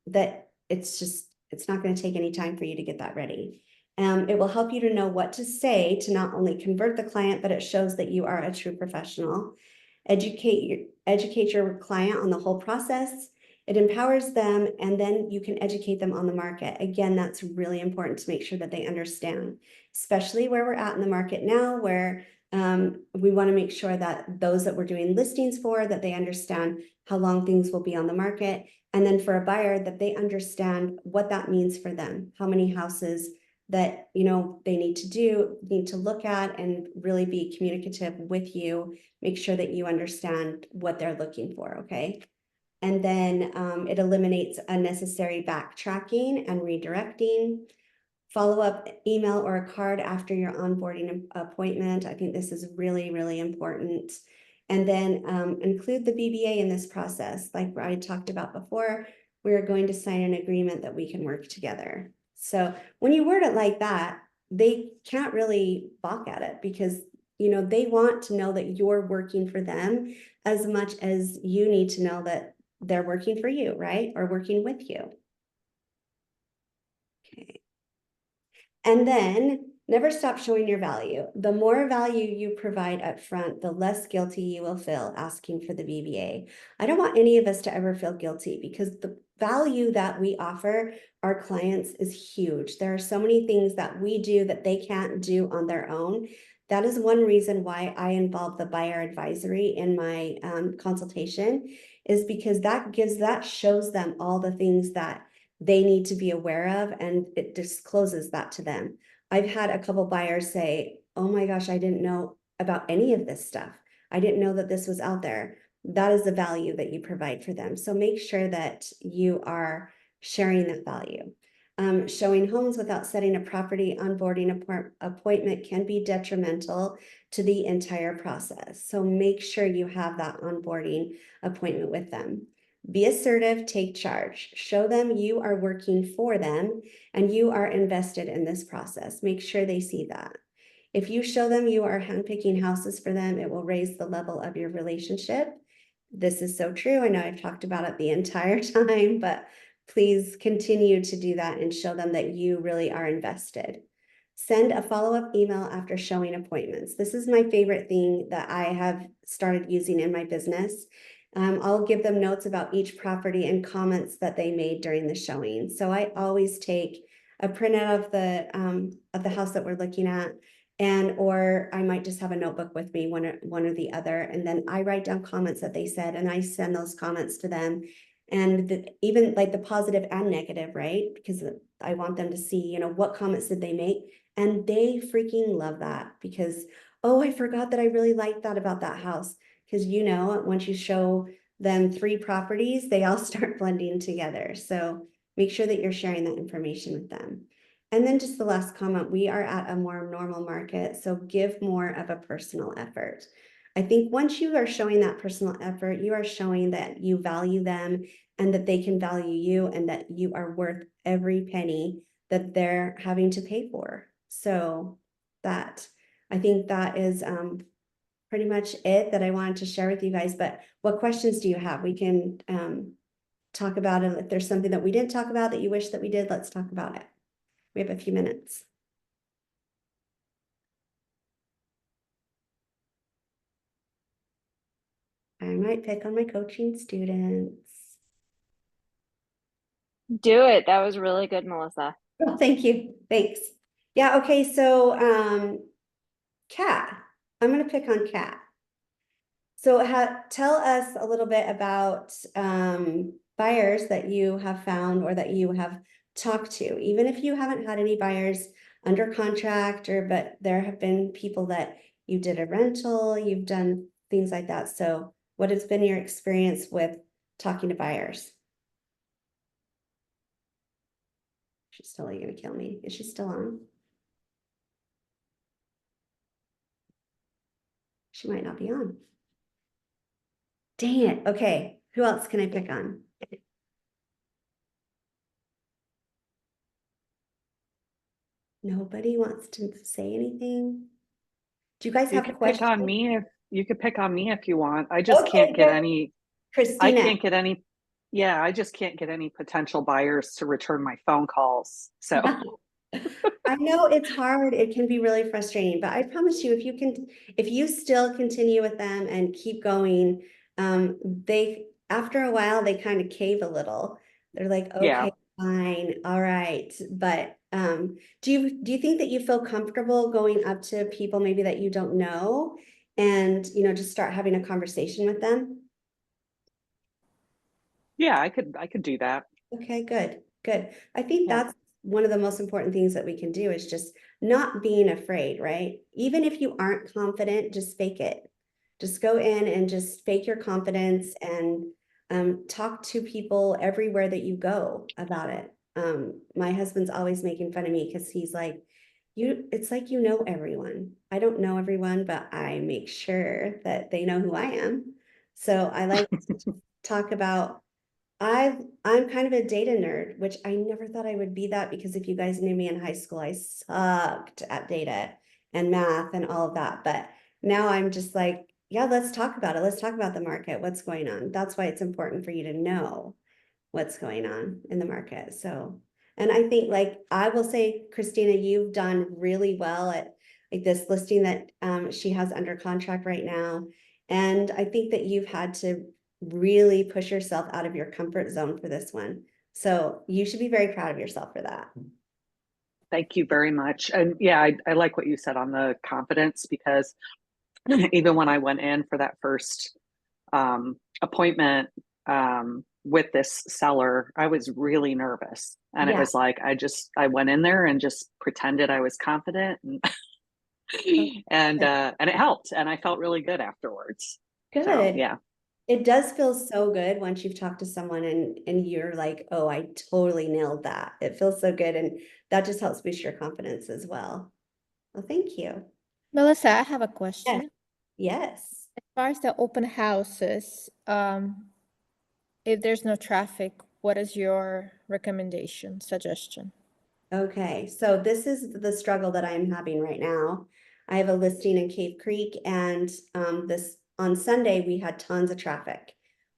that it's not going to take any time for you to get that ready. It will help you to know what to say to not only convert the client, but it shows that you are a true professional. Educate your client on the whole process. It empowers them, and then you can educate them on the market. Again, that's really important to make sure that they understand, especially where we're at in the market now, where we want to make sure that those that we're doing listings for, that they understand how long things will be on the market. And then for a buyer, that they understand what that means for them, how many houses that they need to look at, and really be communicative with you. Make sure that you understand what they're looking for. Okay. And then it eliminates unnecessary backtracking and redirecting. follow-up email or a card after your onboarding appointment. I think this is really, really important. And then include the BBA in this process. Like I talked about before, we're going to sign an agreement that we can work together. So when you word it like that, they can't really balk at it because, you know, they want to know that you're working for them as much as you need to know that they're working for you, right? Or working with you. Okay. And then never stop showing your value. The more value you provide up front, the less guilty you will feel asking for the BBA. I don't want any of us to ever feel guilty because the value that we offer our clients is huge. There are so many things that we do that they can't do on their own. That is one reason why I involve the buyer advisory in my consultation, is because that shows them all the things that they need to be aware of, and it discloses that to them. I've had a couple buyers say, oh my gosh, I didn't know about any of this stuff. I didn't know that this was out there. That is the value that you provide for them. So make sure that you are sharing that value. Showing homes without setting a property onboarding appointment can be detrimental to the entire process. So make sure you have that onboarding appointment with them. Be assertive, take charge, show them you are working for them and you are invested in this process. Make sure they see that. If you show them you are handpicking houses for them, it will raise the level of your relationship. This is so true. I know I've talked about it the entire time, but please continue to do that and show them that you really are invested. Send a follow-up email after showing appointments. This is my favorite thing that I have started using in my business. I'll give them notes about each property and comments that they made during the showing. So I always take a printout of the house that we're looking at, or I might just have a notebook with me, one or the other, and then I write down comments that they said, and I send those comments to them, and even like the positive and negative, right? Because I want them to see, you know, what comments did they make, and they freaking love that because, oh, I forgot that I really liked that about that house. Because, you know, once you show them 3 properties, they all start blending together. So make sure that you're sharing that information with them. And then just the last comment, we are at a more normal market, so give more of a personal effort. I think once you are showing that personal effort, you are showing that you value them and that they can value you and that you are worth every penny that they're having to pay for. So I think that is pretty much it that I wanted to share with you guys, but what questions do you have? We can talk about it. If there's something that we didn't talk about that you wish that we did, let's talk about it. We have a few minutes. I might pick on my coaching students. Do it. That was really good, Melissa. Oh, thank you. Thanks. Yeah, okay, so Kat, I'm gonna pick on Kat. So tell us a little bit about buyers that you have found or that you have talked to, even if you haven't had any buyers under contract, but there have been people that you did a rental, you've done things like that. So what has been your experience with talking to buyers? She's totally gonna kill me. Is she still on? She might not be on. Dang it. Okay. Who else can I pick on? Nobody wants to say anything. Do you guys You have could questions? pick on me if you could pick on me if you want. I just Okay, can't get good. any, Christina. I just can't get any potential buyers to return my phone calls. So I know it's hard. It can be really frustrating, but I promise you, if you still continue with them and keep going, after a while, they kind of cave a little. They're like, yeah. okay, fine, all right. But do you think that you feel comfortable going up to people maybe that you don't know and, you know, just start having a conversation with them? Yeah, I could do that. Okay, good, good. I think Yeah. that's one of the most important things that we can do is just not being afraid, right? Even if you aren't confident, just fake it. Just go in and just fake your confidence and talk to people everywhere that you go about it. my husband's always making fun of me because he's like, it's like you know everyone. I don't know everyone, but I make sure that they know who I am. So I like to talk about, I'm kind of a data nerd, which I never thought I would be that, because if you guys knew me in high school, I sucked at data and math and all of that. But now I'm just like, yeah, let's talk about it. Let's talk about the market. What's going on? That's why it's important for you to know what's going on in the market. So, and I think, like, I will say, Christina, you've done really well at like this listing that she has under contract right now. And I think that you've had to really push yourself out of your comfort zone for this one. So you should be very proud of yourself for that. Thank you very much. And yeah, I like what you said on the confidence, because even when I went in for that first appointment with this seller, I was really nervous. And it Yeah. was like, I went in there and just pretended I was confident, and and it helped. And I felt really good afterwards. Good. So, yeah. It does feel so good once you've talked to someone and you're like, oh, I totally nailed that. It feels so good. And that just helps boost your confidence as well. Well, thank you. Melissa, I have a question. Yes. As far as the open houses, if there's no traffic, what is your recommendation, suggestion? Okay, so this is the struggle that I'm having right now. I have a listing in Cave Creek, and this on Sunday we had tons of traffic,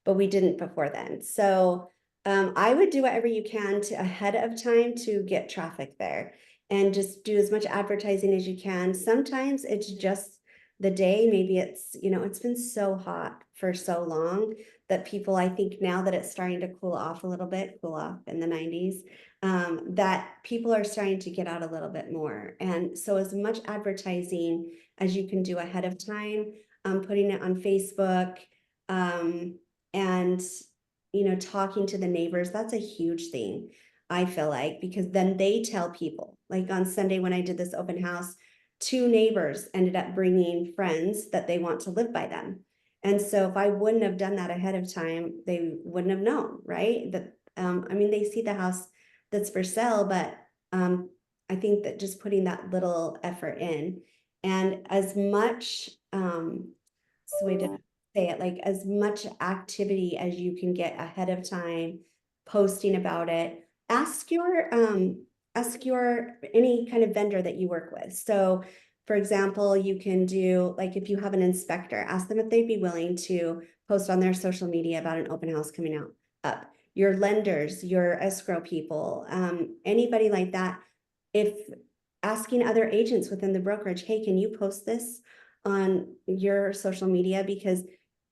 but we didn't before then. So I would do whatever you can to ahead of time to get traffic there, and just do as much advertising as you can. Sometimes it's just the day, maybe it's, it's been so hot for so long that people, I think now that it's starting to cool off a little bit, cool off in the 90s, that people are starting to get out a little bit more. And so as much advertising as you can do ahead of time, putting it on Facebook, and, talking to the neighbors, that's a huge thing, I feel like, because then they tell people. Like on Sunday when I did this open house, 2 neighbors ended up bringing friends that they want to live by them. And so if I wouldn't have done that ahead of time, they wouldn't have known, right? That, I mean, they see the house that's for sale, but I think that just putting that little effort in, and as much, so we didn't say it, like as much activity as you can get ahead of time, posting about it. Ask your any kind of vendor that you work with. So for example, you can do, like, if you have an inspector, ask them if they'd be willing to post on their social media about an open house coming up. Your lenders, your escrow people, anybody like that. If asking other agents within the brokerage, hey, can you post this on your social media? Because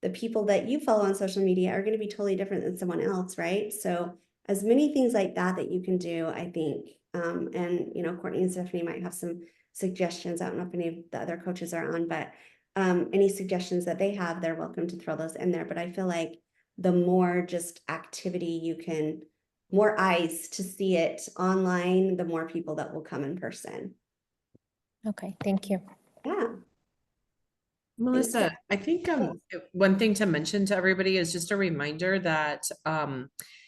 the people that you follow on social media are going to be totally different than someone else, right? So as many things like that you can do, I think. And Courtney and Stephanie might have some suggestions. I don't know if any of the other coaches are on, but any suggestions that they have, they're welcome to throw those in there. But I feel like the more just activity you can, more eyes to see it online, the more people that will come in person. Okay, thank you. Yeah. Melissa, I think one thing to mention to everybody is just a reminder that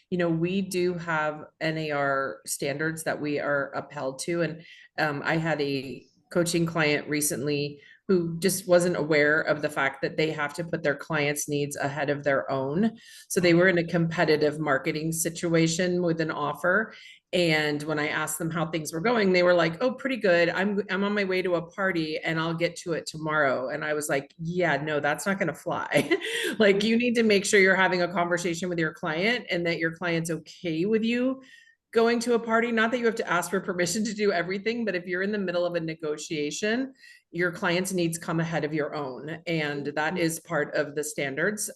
we do have NAR standards that we are upheld to. And I had a coaching client recently who just wasn't aware of the fact that they have to put their clients' needs ahead of their own. So they were in a competitive marketing situation with an offer. And when I asked them how things were going, they were like, oh, pretty good. I'm on my way to a party and I'll get to it tomorrow. And I was like, yeah, no, that's not going to fly. Like, you need to make sure you're having a conversation with your client and that your client's okay with you going to a party. Not that you have to ask for permission to do everything, but if you're in the middle of a negotiation, your client's needs come ahead of your own. And that is part of the standards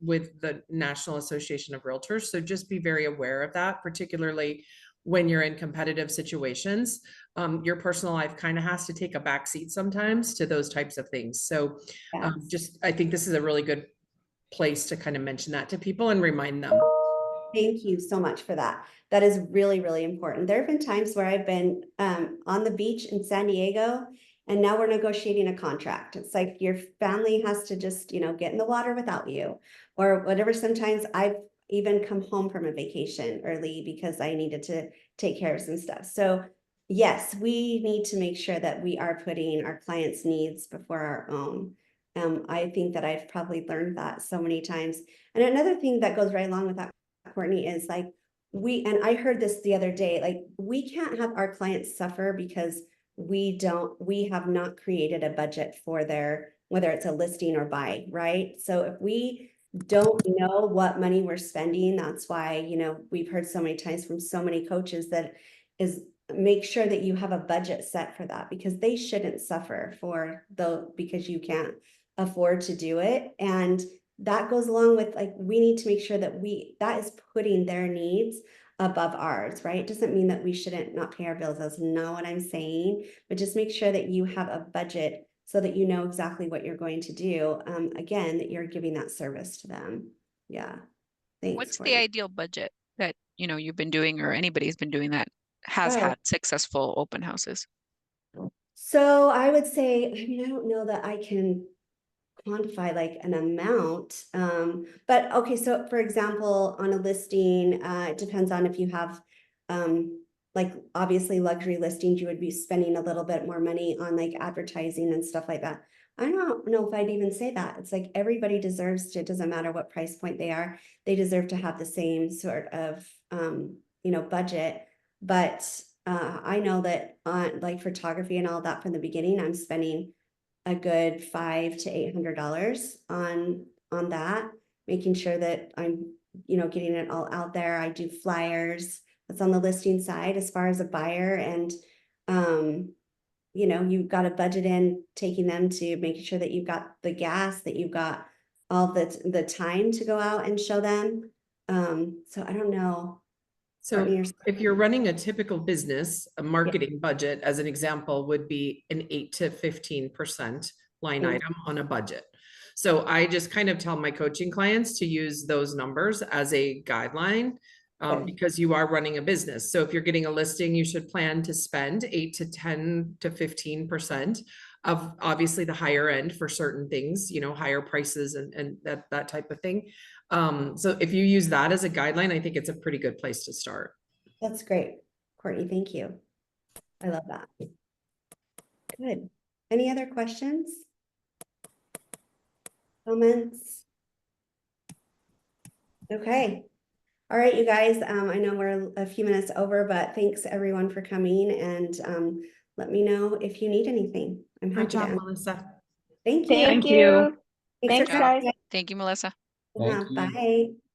with the National Association of Realtors. So just be very aware of that, particularly when you're in competitive situations. Your personal life kind of has to take a backseat sometimes to those types of things. So I think this is a really good place to kind of mention that to people and remind them. Thank you so much for that. That is really, really important. There have been times where I've been on the beach in San Diego, and now we're negotiating a contract. It's like your family has to just, get in the water without you or whatever. Sometimes even come home from a vacation early because I needed to take care of some stuff. So yes, we need to make sure that we are putting our clients' needs before our own. I think that I've probably learned that so many times. And another thing that goes right along with that, Courtney, is like and I heard this the other day, like we can't have our clients suffer because we have not created a budget for their, whether it's a listing or buy, right? So if we don't know what money we're spending, that's why, you know, we've heard so many times from so many coaches that is make sure that you have a budget set for that, because they shouldn't suffer because you can't afford to do it. And that goes along with, like, we need to make sure that that is putting their needs above ours, right? It doesn't mean that we shouldn't not pay our bills. That's not what I'm saying, but just make sure that you have a budget so that you know exactly what you're going to do. Again, that you're giving that service to them. Yeah. Thanks. What's the Courtney. ideal budget that, you know, you've been doing, or anybody's been doing that has Oh. had successful open houses? So I would say, I mean, I don't know that I can quantify like an amount. But okay, so for example, on a listing, it depends on if you have, like obviously luxury listings, you would be spending a little bit more money on like advertising and stuff like that. I don't know if I'd even say that. It's like everybody deserves to, it doesn't matter what price point they are, they deserve to have the same sort of, you know, budget. But I know that on like photography and all that from the beginning, I'm spending a good $500 to $800 on that, making sure that I'm, you know, getting it all out there. I do flyers. That's on the listing side as far as a buyer. And, you know, you've got to budget in taking them to making sure that you've got the gas, that you've got all the time to go out and show them. So I don't know. So Courtney, if you're running a typical business, a marketing budget, as an example, would be an 8 to 15% line Mm. item on a budget. So I just kind of tell my coaching clients to use those numbers as a guideline, Okay. because you are running a business. So if you're getting a listing, you should plan to spend 8 to 10 to 15% of obviously the higher end for certain things, you know, higher prices and that type of thing. So if you use that as a guideline, I think it's a pretty good place to start. That's great. Courtney, thank you. I love that. Good. Any other questions? Comments? Okay. All right, you guys, I know we're a few minutes over, but thanks everyone for coming, and let me know if you need anything. I'm Great happy to job, answer. Melissa. Thank you. Thank Thank you. you. Thanks Thanks, for guys. coming. Thank you, Melissa. Yeah, Thank you. bye.